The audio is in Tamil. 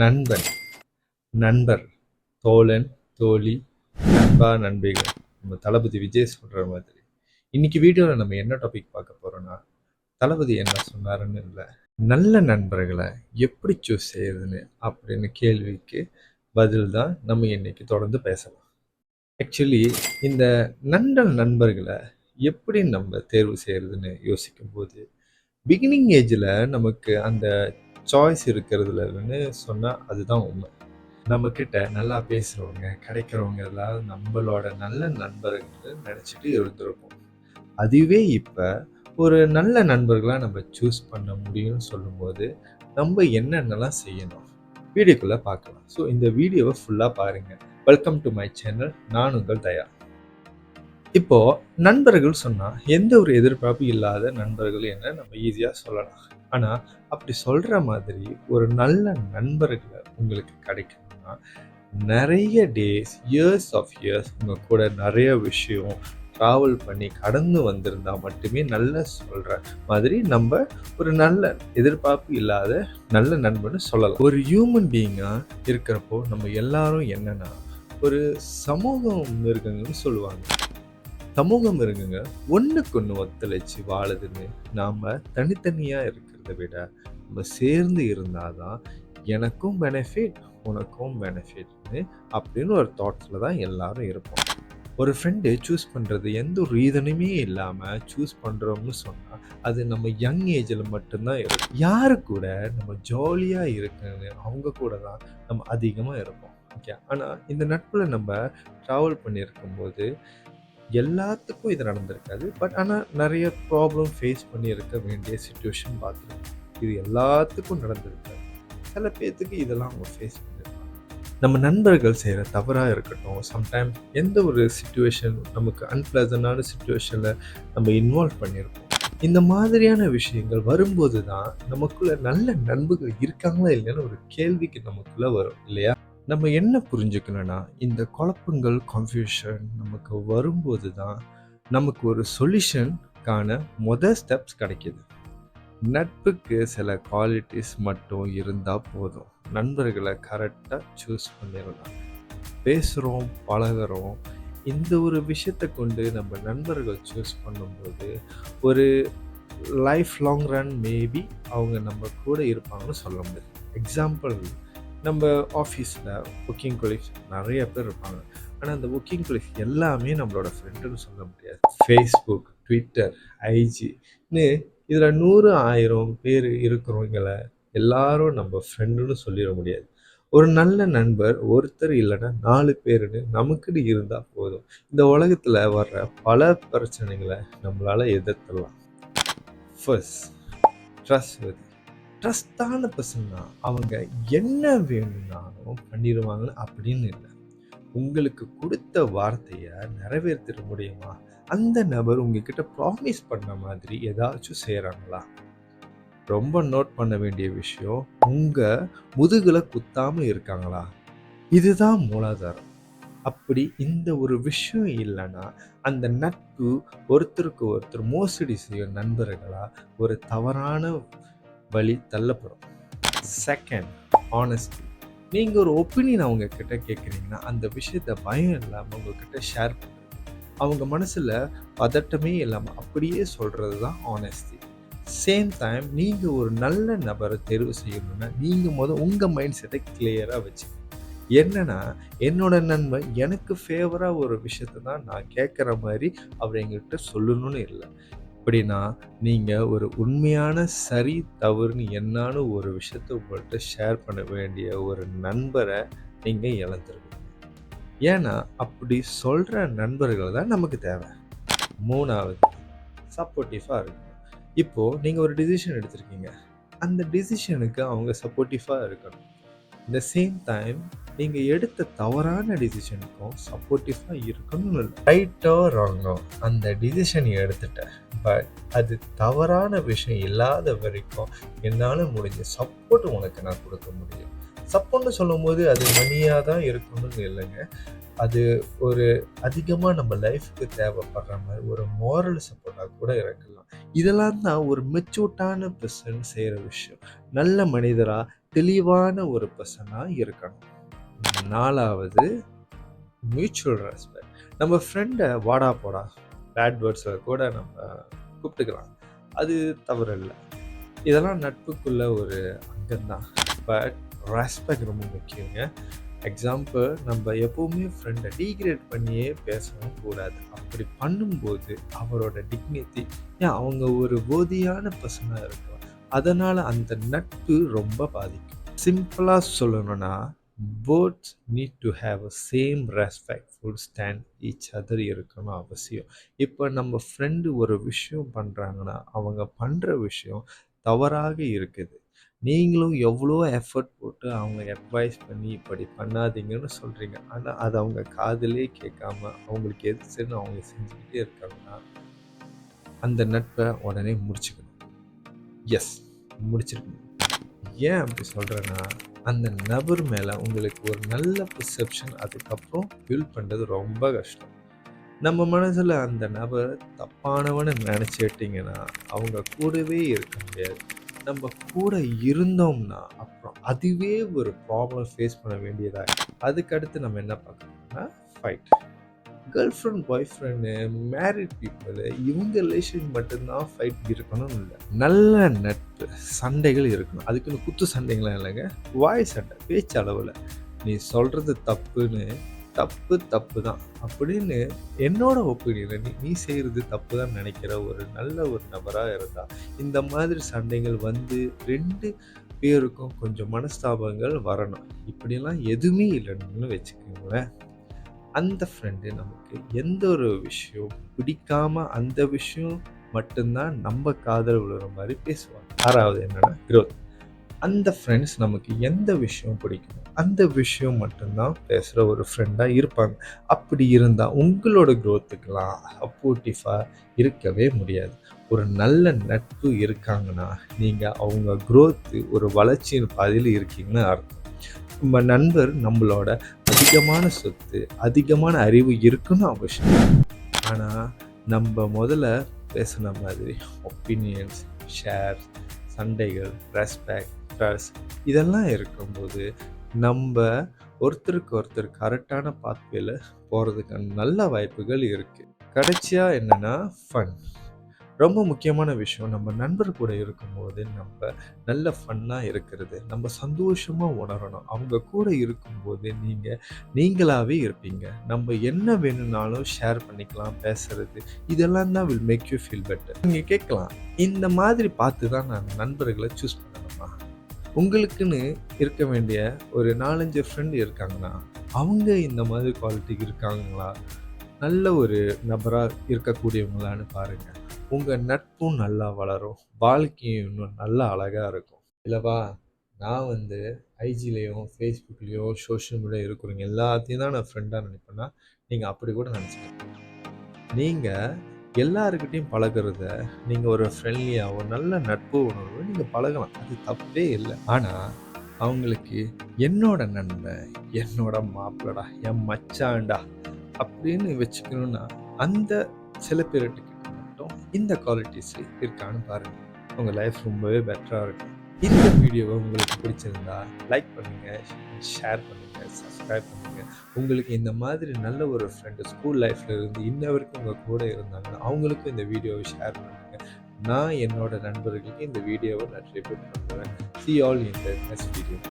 நண்பன், நண்பர், தோழன், தோழி, நண்பா, நண்பிகள். நம்ம தளபதி விஜய் சொல்ற மாதிரி. இன்னைக்கு வீடியோல நம்ம என்ன டாபிக் பார்க்க போறோம்னா, தளபதி என்ன சொன்னாருன்னு இல்ல. நல்ல நண்பர்கள எப்படி சூஸ் செய்யறதுன்னு அப்படின்னு கேள்விக்கு பதில் தான் நம்ம இன்னைக்கு தொடர்ந்து பேசலாம். ஆக்சுவலி இந்த நண்பர்கள எப்படி நம்ம தேர்வு செய்யறதுன்னு யோசிக்கும்போது, பிகினிங் ஏஜ்ல நமக்கு அந்த சாய்ஸ் இருக்கிறதுலன்னு சொன்னா அதுதான் உண்மை. நம்மக்கிட்ட நல்லா பேசுறவங்க, கிடைக்கிறவங்க எல்லாரும் நம்மளோட நல்ல நண்பர்கள்னு நினைச்சுட்டு இருந்திருப்போம். அதுவே இப்ப ஒரு நல்ல நண்பர்களா நம்ம சூஸ் பண்ண முடியும்னு சொல்லும்போது, நம்ம என்னென்னலாம் செய்யணும்? வீடியோக்குள்ள பார்க்கலாம். ஸோ இந்த வீடியோவ ஃபுல்லா பாருங்க. Welcome to my channel. நான் உங்கள் தயா. இப்போ நண்பர்கள் சொன்னா எந்த ஒரு எதிர்பார்ப்பும் இல்லாத நண்பர்கள் என நம்ம ஈஸியா சொல்லலாம். ஆனா அப்படி சொல்ற மாதிரி ஒரு நல்ல நண்பர்கள் உங்களுக்கு கிடைக்கணும்னா நிறைய டேஸ், இயர்ஸ் ஆஃப் இயர்ஸ் உங்க கூட நிறைய விஷயம் ட்ராவல் பண்ணி கடந்து வந்திருந்தா மட்டுமே நல்ல சொல்ற மாதிரி நம்ம ஒரு நல்ல எதிர்பார்ப்பு இல்லாத நல்ல நண்பன்னு சொல்லலாம். ஒரு ஹியூமன் பீயிங்கா இருக்கிறப்போ நம்ம எல்லாரும் என்னன்னா ஒரு சமூகம் மிருகங்கள்னு சொல்லுவாங்க. சமூகம் மிருகங்க ஒண்ணுக்கு ஒண்ணு ஒத்துழைச்சு வாழுதுன்னு நாம தனித்தனியா இருக்கிறத விட நம்ம சேர்ந்து இருந்தாதான் எனக்கும் பெனிஃபிட், உனக்கும் பெனிஃபிட்னு அப்படின்னு ஒரு தாட்ஸ்ல தான் எல்லாரும் இருப்போம். ஒரு ஃப்ரெண்டு சூஸ் பண்றது எந்த ஒரு ரீசனுமே இல்லாம சூஸ் பண்றோம்னு சொன்னா அது நம்ம யங் ஏஜ்ல மட்டும்தான் இருக்கும். யாரு கூட நம்ம ஜாலியா இருக்குன்னு அவங்க கூட தான் நம்ம அதிகமா இருப்போம். ஓகே, ஆனா இந்த நட்புல நம்ம டிராவல் பண்ணியிருக்கும் போது எல்லாத்துக்கும் இது நடந்திருக்காது. பட் ஆனா நெறைய ப்ராப்ளம் ஃபேஸ் பண்ணி இருக்க வேண்டிய சிச்சுவேஷன் பார்த்துருக்கோம். இது எல்லாத்துக்கும் நடந்திருக்காது. சில பேத்துக்கு இதெல்லாம் அவங்க ஃபேஸ் பண்ணியிருப்பாங்க. நம்ம நண்பர்கள் செய்ற தவறா இருக்கட்டும், சம்டைம்ஸ் எந்த ஒரு சிச்சுவேஷன் நமக்கு அன்பிளசன்டான சிச்சுவேஷன்ல நம்ம இன்வால்வ் பண்ணியிருப்போம். இந்த மாதிரியான விஷயங்கள் வரும்போது தான் நமக்குள்ள நல்ல நண்பர்கள் இருக்காங்களா இல்லையான்னு ஒரு கேள்விக்கு நமக்குள்ள வரும் இல்லையா? நம்ம என்ன புரிஞ்சுக்கணும்னா, இந்த குழப்பங்கள், கன்ஃப்யூஷன் நமக்கு வரும்போது தான், நமக்கு ஒரு சொல்யூஷன்க்கான ஸ்டெப்ஸ் கிடைக்குது. நட்புக்கு சில குவாலிட்டிஸ் மட்டும் இருந்தா போதும். நண்பர்கள கரெக்ட்டா சூஸ் பண்ணிறலாம். பேசுறோம், பழகுறோம். இந்த ஒரு விஷயத்த கொண்டு நம்ம நண்பர்கள் சூஸ் பண்ணும்போது, ஒரு லைஃப் லாங் ரன் மேபி அவங்க நம்ம கூட இருப்பாங்கன்னு சொல்ல முடியாது. எக்ஸாம்பிள், நம்ம ஆஃபீஸில் ஒர்க்கிங் கொலீக்ஸ் நிறைய பேர் இருப்பாங்க. ஆனால் அந்த ஒர்க்கிங் கொலீக்ஸ் எல்லாமே நம்மளோட ஃப்ரெண்டுன்னு சொல்ல முடியாது. ஃபேஸ்புக், ட்விட்டர், ஐஜின்னு இதில் 100 1000 பேர் இருக்கிறவங்கள எல்லாரும் நம்ம ஃப்ரெண்டுன்னு சொல்லிட முடியாது. ஒரு நல்ல நண்பர் ஒருத்தர் இல்லைன்னா 4 பேருன்னு நமக்குன்னு இருந்தால் போதும். இந்த உலகத்தில் வர்ற பல பிரச்சனைகளை நம்மளால் எதிர்த்துடலாம். First, trustworthy. ட்ரஸ்டான பர்சன்னா அவங்க என்ன வேணும்னாலும் பண்ணிடுவாங்கன்னு அப்படின்னு இல்லை. உங்களுக்கு கொடுத்த வார்த்தையை நிறைவேற்றிட முடியுமா? அந்த நபர் உங்ககிட்ட ப்ராமிஸ் பண்ண மாதிரி ஏதாச்சும் செய்கிறாங்களா? ரொம்ப நோட் பண்ண வேண்டிய விஷயம், உங்க முதுகுல குத்தாம இருக்காங்களா? இதுதான் மூலாதாரம். அப்படி இந்த ஒரு விஷயம் இல்லைன்னா அந்த நட்பு ஒருத்தருக்கு ஒருத்தர் மோசடி செய்யும் நண்பர்களா ஒரு தவறான வழி தள்ளப்படும். Second, honesty. நீங்க ஒரு ஒப்பீனியன் அவங்க கிட்ட கேட்குறீங்கன்னா அந்த விஷயத்த பயம் இல்லாமல் உங்ககிட்ட ஷேர் பண்ணுறது, அவங்க மனசுல பதட்டமே இல்லாமல் அப்படியே சொல்றது தான் ஆனஸ்டி. சேம் டைம் நீங்க ஒரு நல்ல நபரை தேர்வு செய்யணும்னா நீங்க உங்க மைண்ட் செட்டை கிளியரா வச்சு என்னன்னா, என்னோட நண்பன் எனக்கு ஃபேவரா ஒரு விஷயத்த தான் நான் கேட்குற மாதிரி அவர் எங்ககிட்ட சொல்லணும்னு இல்லை. எப்படின்னா, நீங்க ஒரு உண்மையான சரி, தவறுன்னு என்னான்னு ஒரு விஷயத்த உங்கள்ட்ட ஷேர் பண்ண வேண்டிய ஒரு நண்பரை நீங்க இழந்துருவீங்க. ஏன்னா, அப்படி சொல்ற நண்பர்கள் தான் நமக்கு தேவை. 3வது, சப்போர்ட்டிவா இருக்கணும். இப்போ நீங்க ஒரு டிசிஷன் எடுத்திருக்கீங்க. அந்த டிசிஷனுக்கு அவங்க சப்போர்ட்டிவா இருக்கணும். இந்த சேம் டைம் நீங்க எடுத்த தவறான டிசிஷனுக்கும் சப்போர்ட்டிவா இருக்கணும்னு ரைட்டோ ராங்கோ அந்த டிசிஷன் எடுத்துட்டேன். பட் அது தவறான விஷயம் இல்லாத வரைக்கும் என்னால் முடிஞ்ச சப்போர்ட் உனக்கு நான் கொடுக்க முடியும். சப்போர்ட்னு சொல்லும்போது அது மணியாக தான் இருக்கணும்னு இல்லைங்க. அது ஒரு அதிகமாக நம்ம லைஃப்க்கு தேவைப்படுற மாதிரி ஒரு மோரல் சப்போர்ட்டாக கூட இருக்கலாம். இதெல்லாம் தான் ஒரு மெச்சூர்டான பர்சன் செய்கிற விஷயம். நல்ல மனிதராக தெளிவான ஒரு பர்சனா இருக்கணும். 4வது மியூச்சுவல் ரெஸ்பெக்ட். நம்ம ஃப்ரெண்ட வாடா, போடா, பேட் வேர்ட்ஸ்ல கூட நம்ம கூப்பிட்டுக்கலாம். அது தவறு இல்ல. இதெல்லாம் நட்புக்குள்ள ஒரு அங்கம் தான். பட் ரெஸ்பெக்ட் ரொம்ப முக்கியங்க. எக்ஸாம்பிள், நம்ம எப்பவுமே ஃப்ரெண்டை டீக்ரேட் பண்ணியே பேசவும் கூடாது. அப்படி பண்ணும்போது அவரோட டிக்னிட்டி, ஏன் அவங்க ஒரு போதியான பர்சனாக இருக்கலாம், அதனால் அந்த நட்பு ரொம்ப பாதிக்கும். சிம்பிளாக சொல்லணும்னா, both need to have a same respectful stand each other இருக்கணும் அவசியம். இப்போ நம்ம ஃப்ரெண்டு ஒரு விஷயம் பண்ணுறாங்கன்னா, அவங்க பண்ணுற விஷயம் தவறாக இருக்குது. நீங்களும் எவ்வளோ எஃபர்ட் போட்டு அவங்க அட்வைஸ் பண்ணி இப்படி பண்ணாதீங்கன்னு சொல்கிறீங்க. ஆனால் அது அவங்க காதிலே கேட்காம அவங்களுக்கு எது சரின்னு அவங்க செஞ்சுக்கிட்டே இருக்காங்கன்னா, அந்த நட்பை உடனே முடிச்சுக்கணும். எஸ், முடிச்சிருக்கணும். ஏன் அப்படி சொல்கிறேன்னா, அந்த நபர் மேலே உங்களுக்கு ஒரு நல்ல பெர்செப்ஷன் அதுக்கப்புறம் பில்ட் பண்ணுறது ரொம்ப கஷ்டம். நம்ம மனசில் அந்த நபர் தப்பானவனை நினச்சிட்டிங்கன்னா அவங்க கூடவே இருக்க முடியாது. நம்ம கூட இருந்தோம்னா அப்புறம் அதுவே ஒரு ப்ராப்ளம் ஃபேஸ் பண்ண வேண்டியதா. அதுக்கடுத்து நம்ம என்ன பார்க்கணும்னா fight. Girl friend, boy friend, married people, இவங்க ரிலேஷன் மட்டும்தான் ஃபைட் இருக்கணும்னு இல்லை. நல்ல நட்பு, சண்டைகள் இருக்கணும். அதுக்குன்னு குத்து சண்டைகள்லாம் இல்லைங்க. வாய் சண்டை, பேச்சு அளவில் நீ சொல்கிறது தப்புன்னு, தப்பு தப்பு தான் அப்படின்னு என்னோட ஒப்பீனியன், நீ செய்கிறது தப்பு தான் நினைக்கிற ஒரு நல்ல ஒரு நபராக இருந்தால், இந்த மாதிரி சண்டைகள் வந்து 2 பேருக்கும் கொஞ்சம் மனஸ்தாபங்கள் வரணும். இப்படியெல்லாம் எதுவுமே இல்லைன்னு வச்சுக்கோங்களேன், அந்த ஃப்ரெண்டு நமக்கு எந்த ஒரு விஷயம் பிடிக்காம அந்த விஷயம் மட்டும்தான் நம்ம காதல் விழுற மாதிரி பேசுவாங்க. 6வது என்னன்னா growth. அந்த ஃப்ரெண்ட்ஸ் நமக்கு எந்த விஷயம் பிடிக்குமோ அந்த விஷயம் மட்டும்தான் பேசுகிற ஒரு ஃப்ரெண்டாக இருப்பாங்க. அப்படி இருந்தால் உங்களோட க்ரோத்துக்கெலாம் சப்போர்ட்டிவாக இருக்கவே முடியாது. ஒரு நல்ல நட்பு இருக்காங்கன்னா நீங்கள் அவங்க க்ரோத்து ஒரு வளர்ச்சியின் பாதையில் இருக்கீங்கன்னு அர்த்தம். நம்ம நண்பர் நம்மளோட அதிகமான சொத்து, அதிகமான அறிவு இருக்குன்னு அவசியம். ஆனால் நம்ம முதல்ல பேசுன மாதிரி ஒப்பீனியன்ஸ், ஷேர், சண்டைகள், ரெஸ்பெக்ட், ட்ரஸ்ட் இதெல்லாம் இருக்கும்போது நம்ம ஒருத்தருக்கு ஒருத்தர் கரெக்டான பாத்வேல போகிறதுக்கான நல்ல வாய்ப்புகள் இருக்குது. கடைசியாக என்னென்னா ஃபன். ரொம்ப முக்கியமான விஷயம், நம்ம நண்பர் கூட இருக்கும்போது நம்ம நல்ல ஃபன்னாக இருக்கிறது, நம்ம சந்தோஷமாக உணரணும். அவங்க கூட இருக்கும்போது நீங்களாகவே இருப்பீங்க. நம்ம என்ன வேணும்னாலும் ஷேர் பண்ணிக்கலாம், பேசுறது இதெல்லாம் தான் will make you feel better. நீங்கள் கேட்கலாம், இந்த மாதிரி பார்த்து தான் நான் நண்பர்களை சூஸ் பண்ணணுமா? உங்களுக்குன்னு இருக்க வேண்டிய ஒரு 4-5 ஃப்ரெண்டு இருக்காங்கன்னா, அவங்க இந்த மாதிரி குவாலிட்டி இருக்காங்களா, நல்ல ஒரு நபராக இருக்கக்கூடியவங்களான்னு பாருங்கள். உங்கள் நட்பும் நல்லா வளரும், வாழ்க்கையும் இன்னும் நல்லா அழகாக இருக்கும். இல்லைவா? நான் வந்து ஐஜிலேயும் ஃபேஸ்புக்லேயும் சோஷியல் மீடியா இருக்கிறவங்க எல்லாத்தையும் தான் நான் ஃப்ரெண்டாக நினைப்பேன்னா, நீங்கள் அப்படி கூட நினச்சிக்கோங்க. நீங்கள் எல்லாருக்கிட்டையும் பழகிறத நீங்கள் ஒரு ஃப்ரெண்ட்லியாகவும் நல்ல நட்பு உணர்வு நீங்கள் பழகலாம், அது தப்பே இல்லை. ஆனால் அவங்களுக்கு என்னோட நண்பன், என்னோட மாப்பிள்ளடா, என் மச்சான்டா அப்படின்னு வச்சுக்கணுன்னா அந்த சில பேர்கிட்ட மட்டும் இந்த குவாலிட்டிஸ் இருக்கான்னு பாருங்கள். உங்கள் லைஃப் ரொம்பவே பெட்டராக இருக்கும். இந்த வீடியோவை உங்களுக்கு பிடிச்சிருந்தா லைக் பண்ணுங்கள், ஷேர் பண்ணுங்கள், சப்ஸ்கிரைப் பண்ணுங்கள். உங்களுக்கு இந்த மாதிரி நல்ல ஒரு ஃப்ரெண்டு ஸ்கூல் லைஃப்பில் இருந்து இன்ன வரைக்கும் உங்கள் கூட இருந்தாங்கன்னா அவங்களுக்கும் இந்த வீடியோவை ஷேர் பண்ணுங்கள். நான் என்னோட நண்பர்களுக்கு இந்த வீடியோவை நான் ட்ரிபியூட் பண்ணுவேன். See you all in the next video.